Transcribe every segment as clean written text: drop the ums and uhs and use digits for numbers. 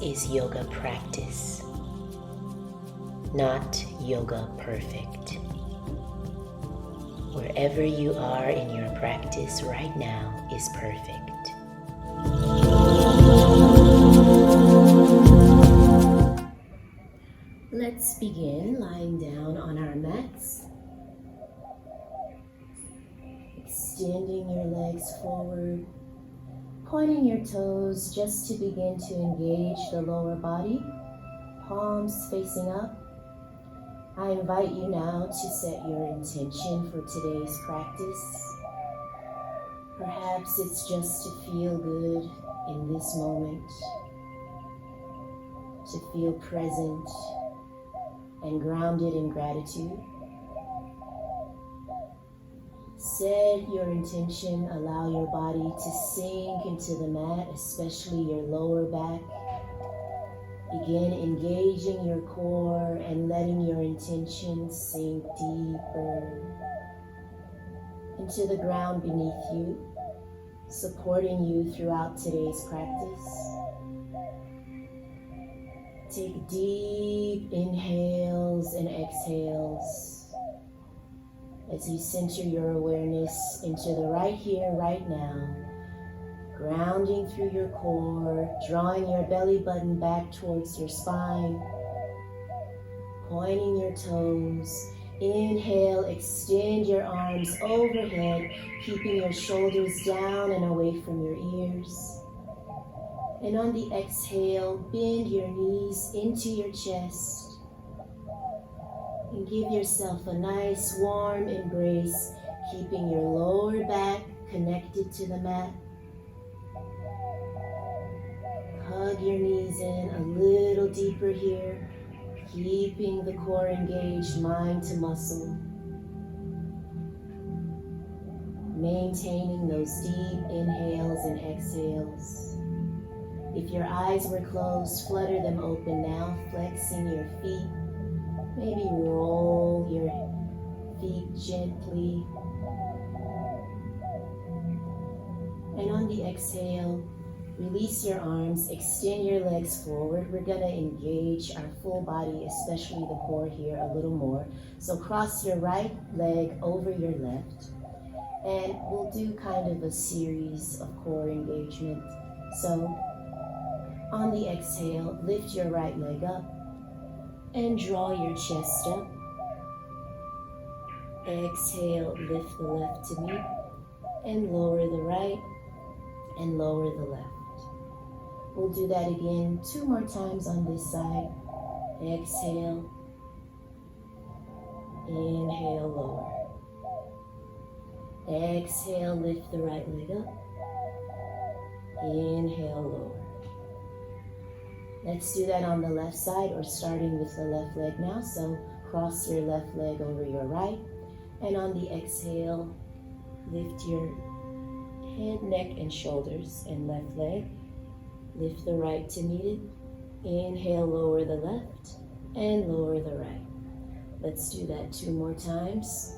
is yoga practice, not yoga perfect. Wherever you are in your practice right now is perfect. Let's begin lying down on our mats. Extending your legs forward, pointing your toes just to begin to engage the lower body, palms facing up. I invite you now to set your intention for today's practice. Perhaps it's just to feel good in this moment, to feel present and grounded in gratitude. Set your intention, allow your body to sink into the mat, especially your lower back. Begin engaging your core and letting your intention sink deeper into the ground beneath you, supporting you throughout today's practice. Take deep inhales and exhales as you center your awareness into the right here, right now, grounding through your core, drawing your belly button back towards your spine, pointing your toes. Inhale, extend your arms overhead, keeping your shoulders down and away from your ears. And on the exhale, bend your knees into your chest and give yourself a nice warm embrace, keeping your lower back connected to the mat. Hug your knees in a little deeper here, keeping the core engaged, mind to muscle. Maintaining those deep inhales and exhales. If your eyes were closed, flutter them open now, flexing your feet. Maybe roll your feet gently. And on the exhale, release your arms, extend your legs forward. We're going to engage our full body, especially the core here, a little more. So cross your right leg over your left. And we'll do kind of a series of core engagement. So on the exhale, lift your right leg up and draw your chest up. Exhale, lift the left to meet and lower the right and lower the left. We'll do that again 2 more times on this side. Exhale, inhale, lower. Exhale, lift the right leg up. Inhale, lower. Let's do that on the left side, or starting with the left leg now. So cross your left leg over your right. And on the exhale, lift your head, neck, and shoulders and left leg. Lift the right to meet it. Inhale, lower the left and lower the right. Let's do that 2 more times.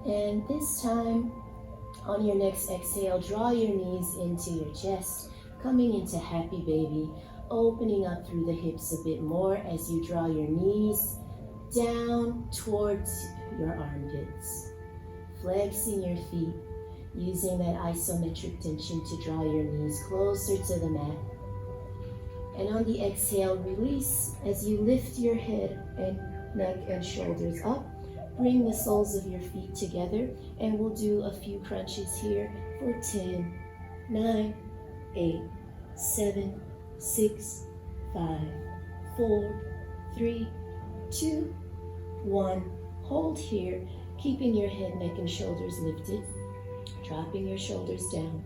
And this time, on your next exhale, draw your knees into your chest, coming into happy baby, opening up through the hips a bit more as you draw your knees down towards your armpits. Flexing your feet, using that isometric tension to draw your knees closer to the mat. And on the exhale, release as you lift your head and neck and shoulders up. Bring the soles of your feet together, and we'll do a few crunches here for 10, 9, 8, 7, 6, 5, 4, 3, 2, 1. Hold here, keeping your head, neck, and shoulders lifted, dropping your shoulders down.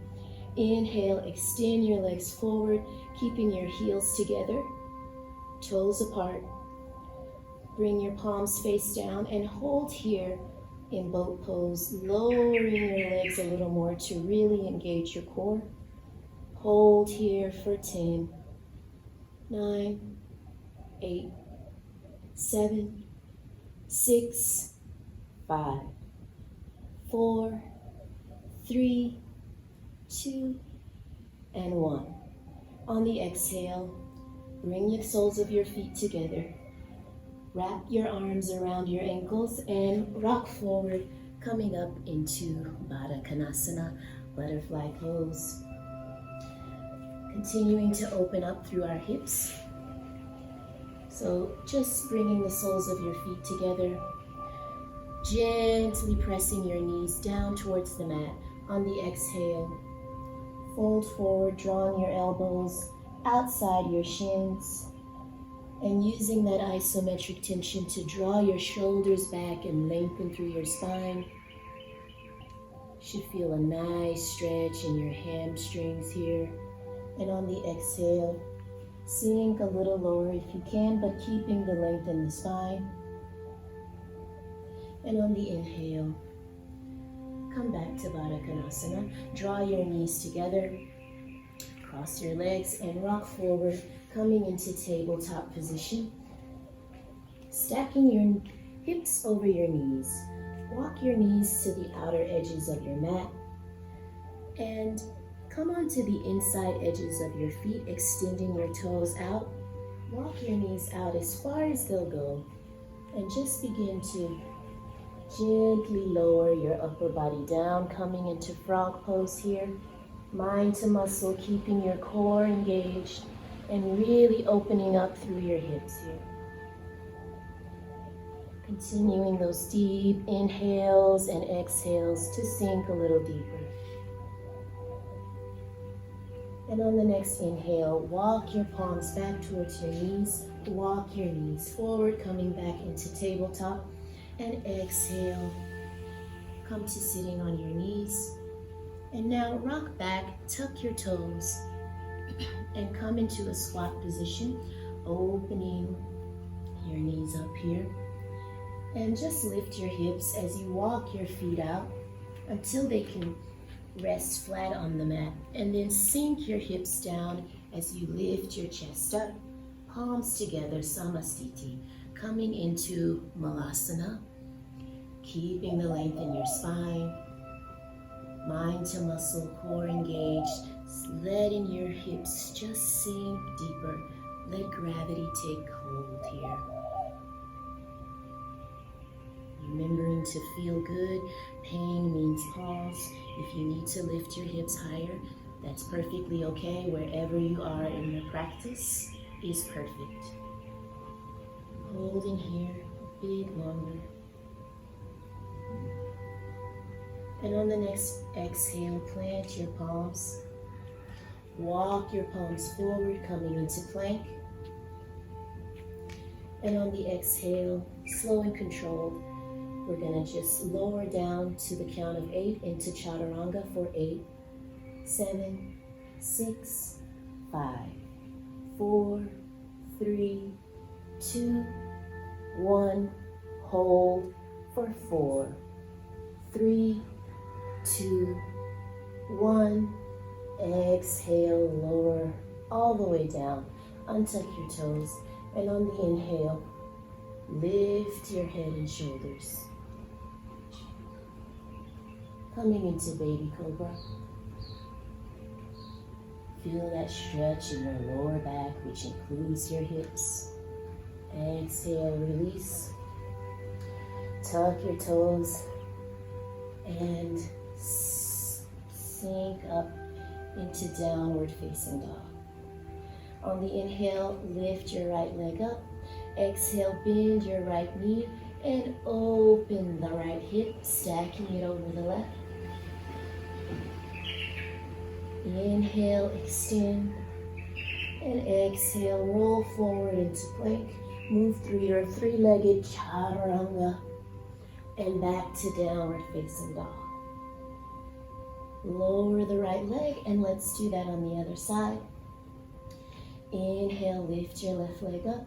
Inhale, extend your legs forward, keeping your heels together, toes apart. Bring your palms face down and hold here in boat pose, lowering your legs a little more to really engage your core. Hold here for 10, 9, 8, 7, 6, 5, 4, 3, 2, and 1. On the exhale, bring the soles of your feet together. Wrap your arms around your ankles and rock forward, coming up into Baddha Konasana, butterfly pose. Continuing to open up through our hips. So just bringing the soles of your feet together, gently pressing your knees down towards the mat. On the exhale, fold forward, drawing your elbows outside your shins, and using that isometric tension to draw your shoulders back and lengthen through your spine. Should feel a nice stretch in your hamstrings here. And on the exhale, sink a little lower if you can, but keeping the length in the spine. And on the inhale, come back to Baddha Konasana. Draw your knees together, cross your legs, and rock forward, coming into tabletop position. Stacking your hips over your knees. Walk your knees to the outer edges of your mat. And come onto the inside edges of your feet, extending your toes out. Walk your knees out as far as they'll go. And just begin to gently lower your upper body down, coming into frog pose here. Mind to muscle, keeping your core engaged and really opening up through your hips here. Continuing those deep inhales and exhales to sink a little deeper. And on the next inhale, walk your palms back towards your knees. Walk your knees forward, coming back into tabletop. And exhale, come to sitting on your knees. And now rock back, tuck your toes, and come into a squat position, opening your knees up here. And just lift your hips as you walk your feet out until they can rest flat on the mat. And then sink your hips down as you lift your chest up, palms together, Samastiti, coming into Malasana, keeping the length in your spine, mind to muscle, core engaged, letting your hips just sink deeper. Let gravity take hold here. Remembering to feel good. Pain means pause. If you need to lift your hips higher, that's perfectly okay. Wherever you are in your practice is perfect. Holding here a bit longer. And on the next exhale, plant your palms. Walk your palms forward, coming into plank. And on the exhale, slow and controlled, we're going to just lower down to the count of 8 into Chaturanga for 8, 7, 6, 5, 4, 3, 2, 1. Hold for 4, 3, 2, 1. Exhale, lower all the way down. Untuck your toes. And on the inhale, lift your head and shoulders. Coming into baby cobra. Feel that stretch in your lower back, which includes your hips. Exhale, release. Tuck your toes and sink up into downward facing dog. On the inhale, lift your right leg up. Exhale, bend your right knee and open the right hip, stacking it over the left. Inhale, extend, and exhale, roll forward into plank. Move through your three-legged chaturanga and back to downward facing dog. Lower the right leg, and let's do that on the other side. Inhale, lift your left leg up.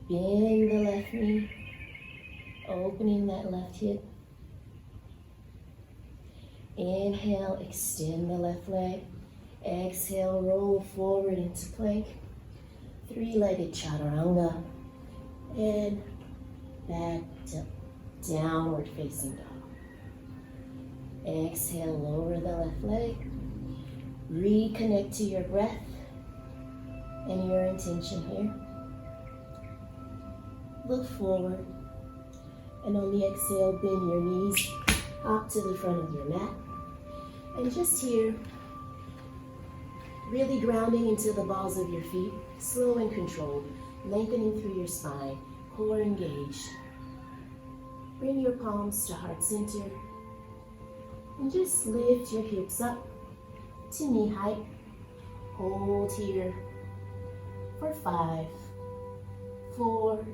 Bend the left knee, opening that left hip. Inhale, extend the left leg. Exhale, roll forward into plank. Three-legged chaturanga. And back to downward facing dog. Exhale, lower the left leg. Reconnect to your breath and your intention here. Look forward. And on the exhale, bend your knees up to the front of your mat. And just here, really grounding into the balls of your feet, slow and controlled, lengthening through your spine, core engaged. Bring your palms to heart center and just lift your hips up to knee height. Hold here for 5, 4,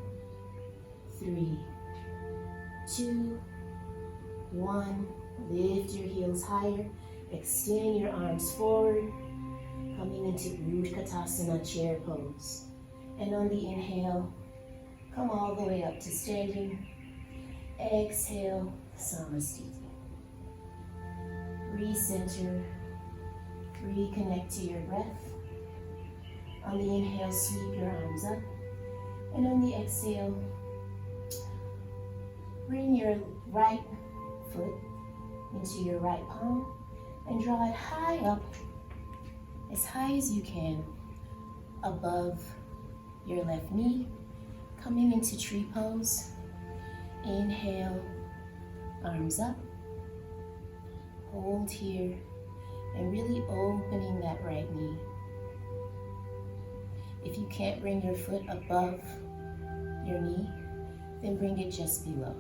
3, 2, 1. Lift your heels higher. Extend your arms forward. Coming into Utkatasana, chair pose. And on the inhale, come all the way up to standing. Exhale, Samasthiti. Recenter, reconnect to your breath. On the inhale, sweep your arms up. And on the exhale, bring your right foot into your right palm and draw it high up, as high as you can, above your left knee, coming into tree pose. Inhale, arms up, hold here, and really opening that right knee. If you can't bring your foot above your knee, then bring it just below,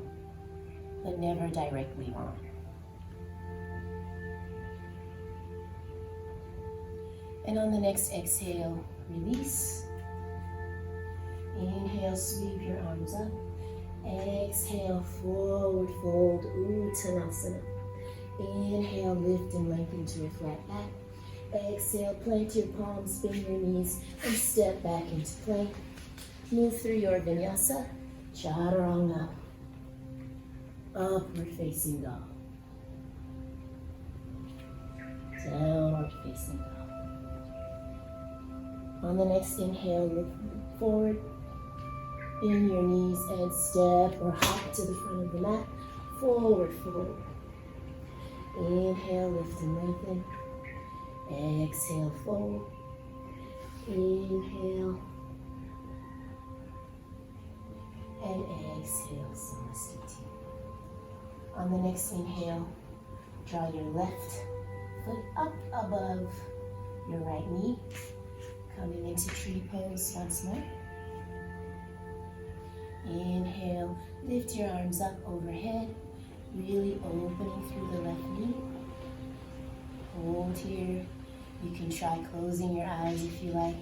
but never directly on. And on the next exhale, release. Inhale, sweep your arms up. Exhale, forward fold, Uttanasana. Inhale, lift and lengthen to a flat back. Exhale, plant your palms, bend your knees, and step back into plank. Move through your Vinyasa, Chaturanga, upward facing dog. Downward facing dog. On the next inhale, look forward. Bend your knees and step or hop to the front of the mat. Forward fold. Inhale, lift and lengthen. Exhale, fold. Inhale. And exhale, Samasthiti. On the next inhale, draw your left foot up above your right knee. Coming into tree pose once more. Inhale, lift your arms up overhead, really opening through the left knee. Hold here. You can try closing your eyes if you like,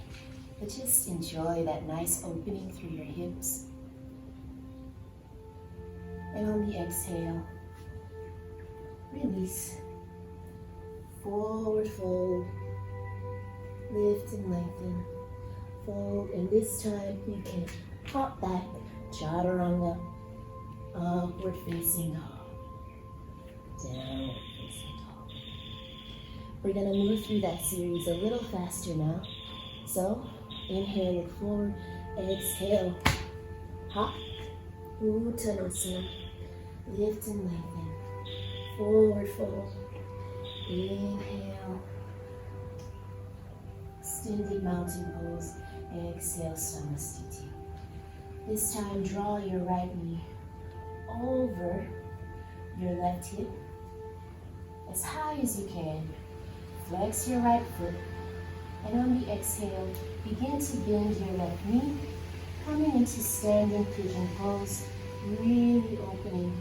but just enjoy that nice opening through your hips. And on the exhale, release. Forward fold. Lift and lengthen, fold, and this time you can hop back, Chaturanga, upward facing dog, downward facing dog. We're going to move through that series a little faster now. So, inhale, look forward, exhale, hop, Uttanasana, lift and lengthen, forward fold, inhale, extended mountain pose. Exhale, Samasthiti. This time, draw your right knee over your left hip as high as you can. Flex your right foot. And on the exhale, begin to bend your left knee, coming into standing pigeon pose, really opening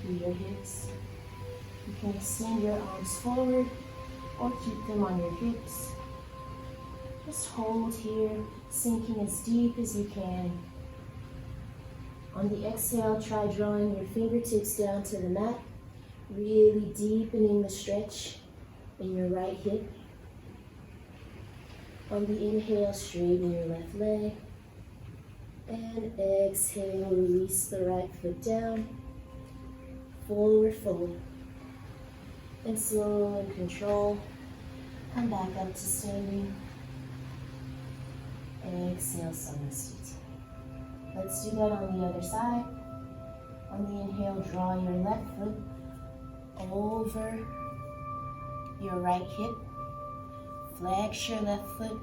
through your hips. You can extend your arms forward or keep them on your hips. Just hold here, sinking as deep as you can. On the exhale, try drawing your fingertips down to the mat, really deepening the stretch in your right hip. On the inhale, straighten your left leg. And exhale, release the right foot down. Forward fold. And slow and control, come back up to standing. Exhale, Samasthiti. Let's do that on the other side. On the inhale, draw your left foot over your right hip. Flex your left foot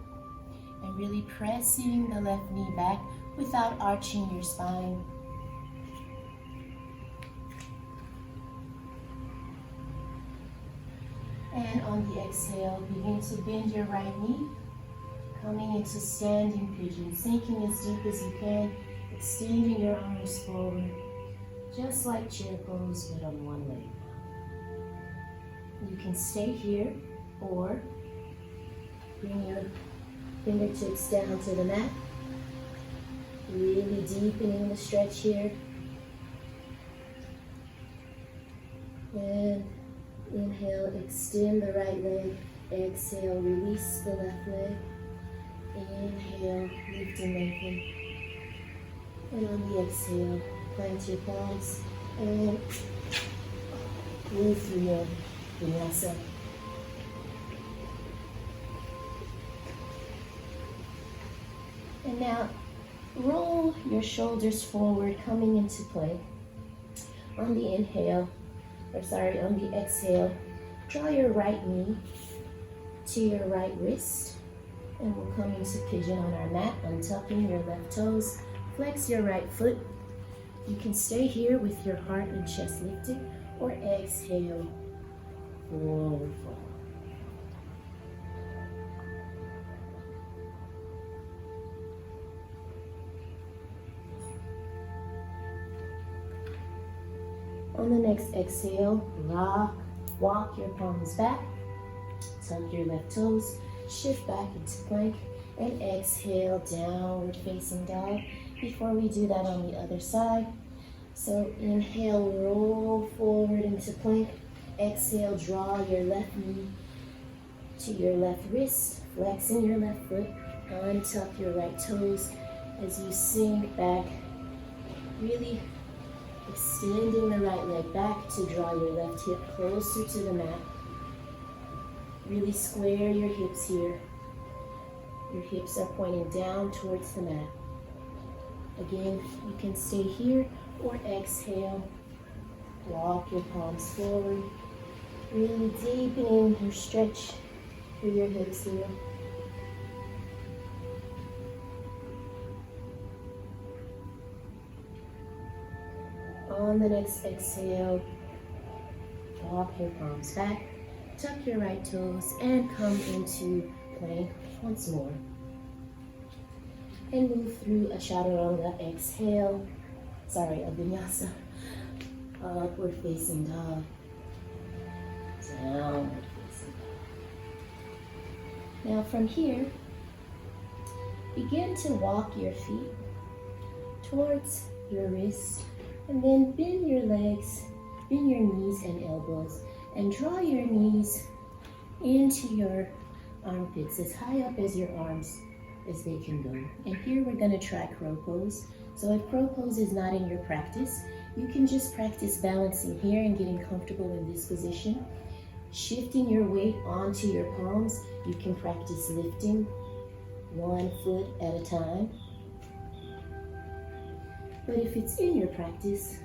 and really pressing the left knee back without arching your spine. And on the exhale, begin to bend your right knee, coming into standing pigeon, sinking as deep as you can, extending your arms forward, just like chair pose, but on one leg. You can stay here or bring your fingertips down to the mat, really deepening the stretch here. And inhale, extend the right leg. Exhale, release the left leg. Inhale, lift and lengthen. And on the exhale, plant your palms and move through your Vinyasa. And now, roll your shoulders forward, coming into plank. On the inhale, on the exhale, draw your right knee to your right wrist, and we'll come into pigeon on our mat, untucking your left toes, flex your right foot. You can stay here with your heart and chest lifted, or exhale, forward fold. On the next exhale, walk your palms back, tuck your left toes, shift back into plank, and exhale, downward facing dog. Before we do that on the other side, so inhale, roll forward into plank. Exhale, draw your left knee to your left wrist, flexing your left foot, untuck your right toes as you sink back, really extending the right leg back to draw your left hip closer to the mat. Really square your hips here. Your hips are pointing down towards the mat. Again, you can stay here or exhale. Walk your palms forward. Really deepening your stretch through your hips here. On the next exhale, walk your palms back, tuck your right toes, and come into plank once more. And move through a chaturanga. Exhale, a vinyasa. Upward facing dog. Downward facing dog. Now from here, begin to walk your feet towards your wrist, and then bend your legs, bend your knees and elbows, and draw your knees into your armpits as high up as your arms as they can go. And here we're going to try crow pose. So if crow pose is not in your practice, you can just practice balancing here and getting comfortable in this position. Shifting your weight onto your palms, you can practice lifting one foot at a time. But if it's in your practice,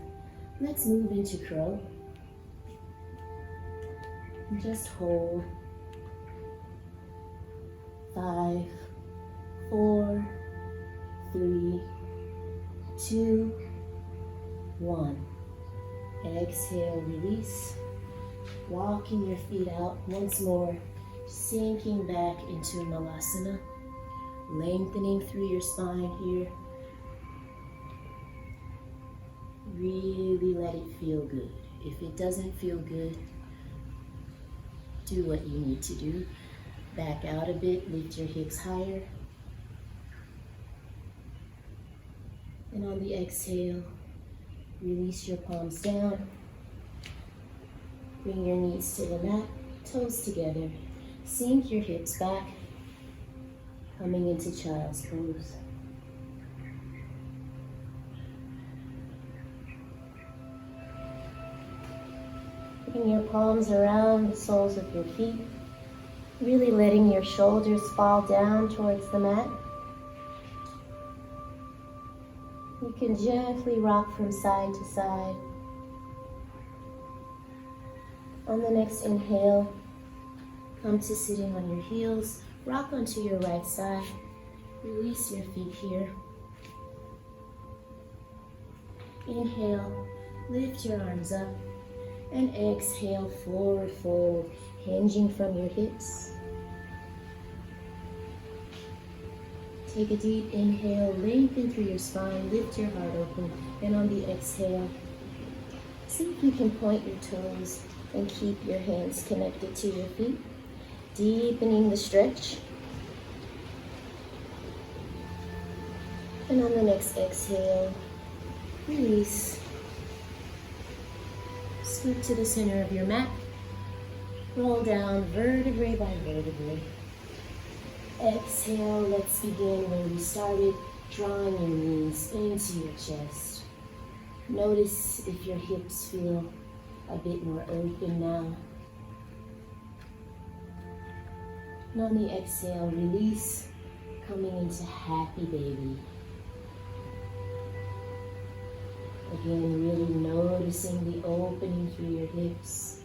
let's move into crow. And just hold. 5, 4, 3, 2, 1. Exhale, release. Walking your feet out once more, sinking back into Malasana, lengthening through your spine here. Really let it feel good. If it doesn't feel good, do what you need to do. Back out a bit, lift your hips higher. And on the exhale, release your palms down. Bring your knees to the mat, toes together. Sink your hips back, coming into child's pose. Bring your palms around the soles of your feet, really letting your shoulders fall down towards the mat. You can gently rock from side to side. On the next inhale, come to sitting on your heels. Rock onto your right side. Release your feet here. Inhale, lift your arms up. And exhale, forward fold, hinging from your hips. Take a deep inhale, lengthen through your spine, lift your heart open. And on the exhale, see if you can point your toes and keep your hands connected to your feet. Deepening the stretch. And on the next exhale, release. Scoot to the center of your mat. Roll down vertebrae by vertebrae. Exhale, let's begin where we started, drawing your knees into your chest. Notice if your hips feel a bit more open now. And on the exhale, release, coming into happy baby. Again, really noticing the opening through your hips.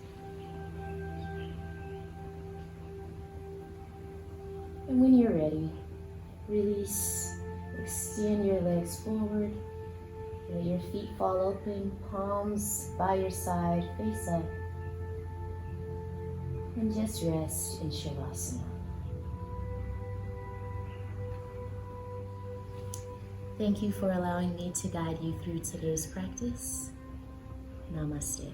And when you're ready, release, extend your legs forward, let your feet fall open, palms by your side, face up, and just rest in Shavasana. Thank you for allowing me to guide you through today's practice. Namaste.